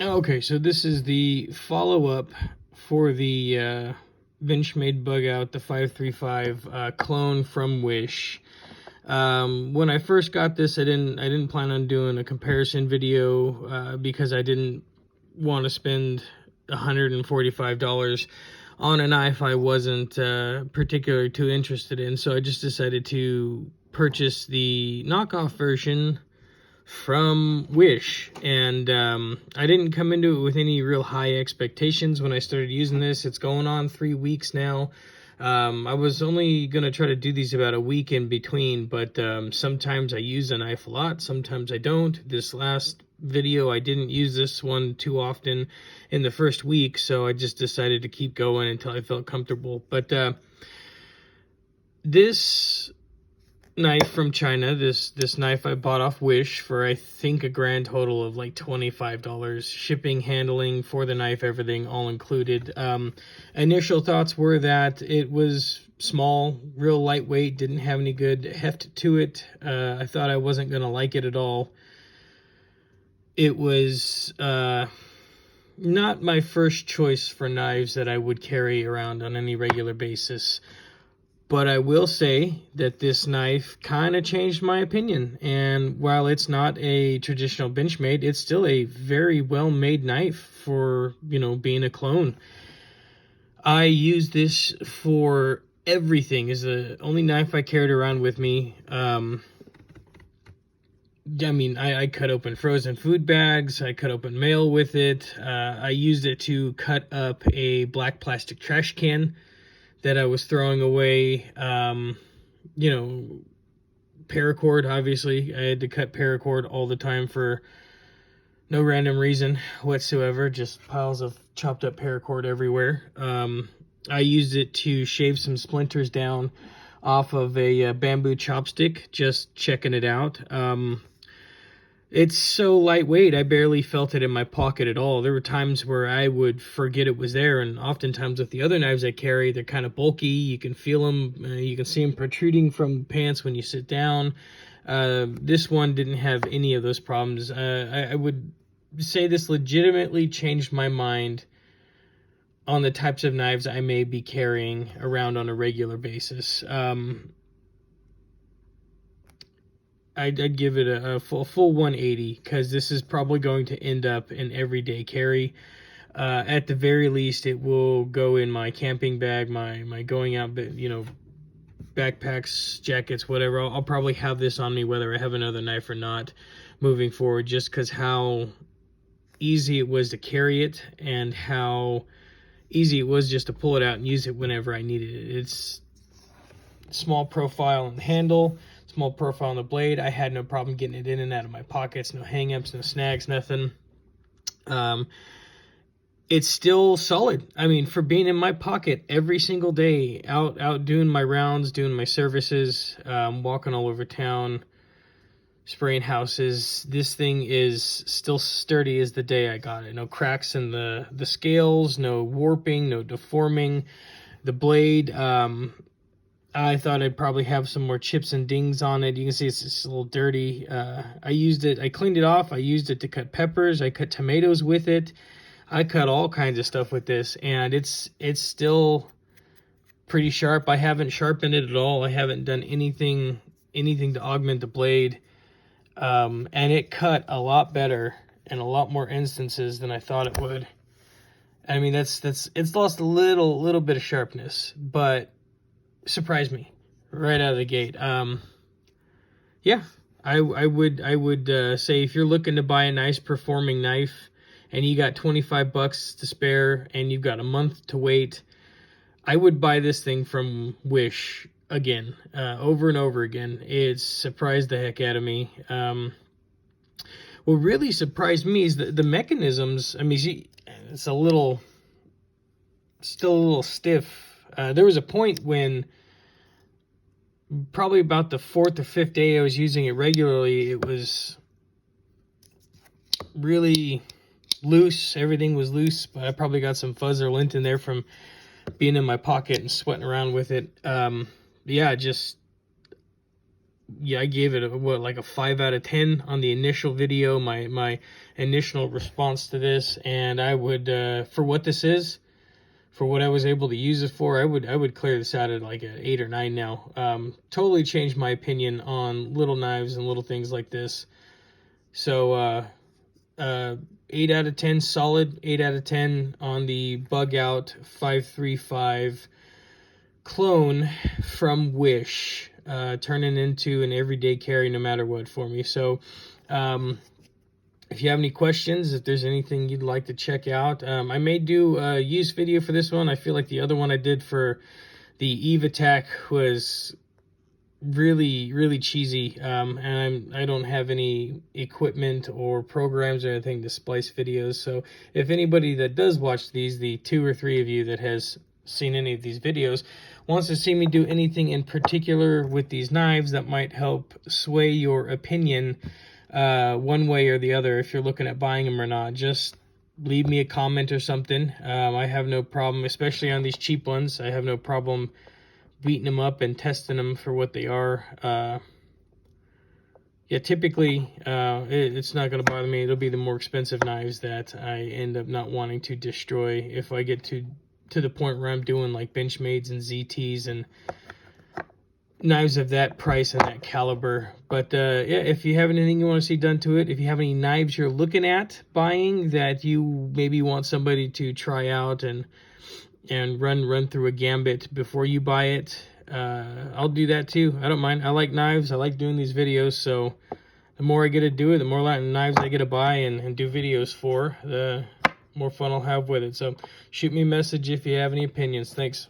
Okay, so this is the follow-up for the Benchmade Bugout, the 535 clone from Wish. When I first got this, I didn't plan on doing a comparison video because I didn't want to spend $145 on a knife I wasn't particularly too interested in. So I just decided to purchase the knockoff version from Wish, and I didn't come into it with any real high expectations when I started using this. It's going on 3 weeks now. I was only gonna try to do these about a week in between, but sometimes I use a knife a lot, sometimes I don't. This last video I didn't use this one too often in the first week, so I just decided to keep going until I felt comfortable. But this knife from China, this knife I bought off Wish for I think a grand total of like $25. Shipping, handling for the knife, everything all included. Initial thoughts were that it was small, real lightweight, didn't have any good heft to it. I thought I wasn't gonna like it at all. It was not my first choice for knives that I would carry around on any regular basis. But I will say that this knife kind of changed my opinion. And while it's not a traditional Benchmade, it's still a very well-made knife for, being a clone. I use this for everything. It's the only knife I carried around with me. I cut open frozen food bags. I cut open mail with it. I used it to cut up a black plastic trash can that I was throwing away. Paracord, obviously. I had to cut paracord all the time for no random reason whatsoever, just piles of chopped up paracord everywhere. I used it to shave some splinters down off of a bamboo chopstick, just checking it out. It's so lightweight, I barely felt it in my pocket at all. There were times where I would forget it was there, and oftentimes with the other knives I carry, they're kind of bulky. You can feel them, you can see them protruding from the pants when you sit down. This one didn't have any of those problems. I would say this legitimately changed my mind on the types of knives I may be carrying around on a regular basis. I'd give it a full 180, because this is probably going to end up an everyday carry. At the very least, it will go in my camping bag, my going out, backpacks, jackets, whatever. I'll probably have this on me whether I have another knife or not moving forward, just because how easy it was to carry it and how easy it was just to pull it out and use it whenever I needed it. It's small profile on the handle, small profile on the blade. I had no problem getting it in and out of my pockets, no hang-ups, no snags, nothing. It's still solid. I mean, for being in my pocket every single day, out doing my rounds, doing my services, walking all over town, spraying houses, this thing is still sturdy as the day I got it. No cracks in the scales, no warping, no deforming. The blade, I thought I'd probably have some more chips and dings on it. You can see it's just a little dirty. I cleaned it off. I used it to cut peppers. I cut tomatoes with it. I cut all kinds of stuff with this, and it's still pretty sharp. I haven't sharpened it at all. I haven't done anything to augment the blade. And it cut a lot better in a lot more instances than I thought it would. I mean, it's lost a little bit of sharpness, but surprised me right out of the gate. Yeah, I would say if you're looking to buy a nice performing knife and you got $25 to spare and you've got a month to wait, I would buy this thing from Wish again, over and over again. It surprised the heck out of me. What really surprised me is the mechanisms. I mean, it's still a little stiff. There was a point when, probably about the 4th or 5th day I was using it regularly, it was really loose. Everything was loose, but I probably got some fuzz or lint in there from being in my pocket and sweating around with it. Yeah, just yeah, I gave it a, what, like a 5 out of 10 on the initial video, my initial response to this. And I would, for what this is, for what I was able to use it for, I would clear this out at like an 8 or 9 now. Totally changed my opinion on little knives and little things like this. So 8 out of 10, solid 8 out of 10 on the Bugout 535 clone from Wish, turning into an everyday carry no matter what for me. So if you have any questions, if there's anything you'd like to check out, I may do a use video for this one. I feel like the other one I did for the Eve Attack was really cheesy, and I don't have any equipment or programs or anything to splice videos. So if anybody that does watch these, the 2 or 3 of you that has seen any of these videos, wants to see me do anything in particular with these knives that might help sway your opinion one way or the other, if you're looking at buying them or not, just leave me a comment or something. I have no problem, especially on these cheap ones, I have no problem beating them up and testing them for what they are. Yeah, typically it's not going to bother me. It'll be the more expensive knives that I end up not wanting to destroy if I get to the point where I'm doing like Benchmades and ZTs and knives of that price and that caliber. But yeah, if you have anything you want to see done to it, if you have any knives you're looking at buying that you maybe want somebody to try out and run through a gambit before you buy it, I'll do that too. I don't mind. I like knives. I like doing these videos, so the more I get to do it, the more knives I get to buy and do videos for, the more fun I'll have with it. So shoot me a message if you have any opinions. Thanks.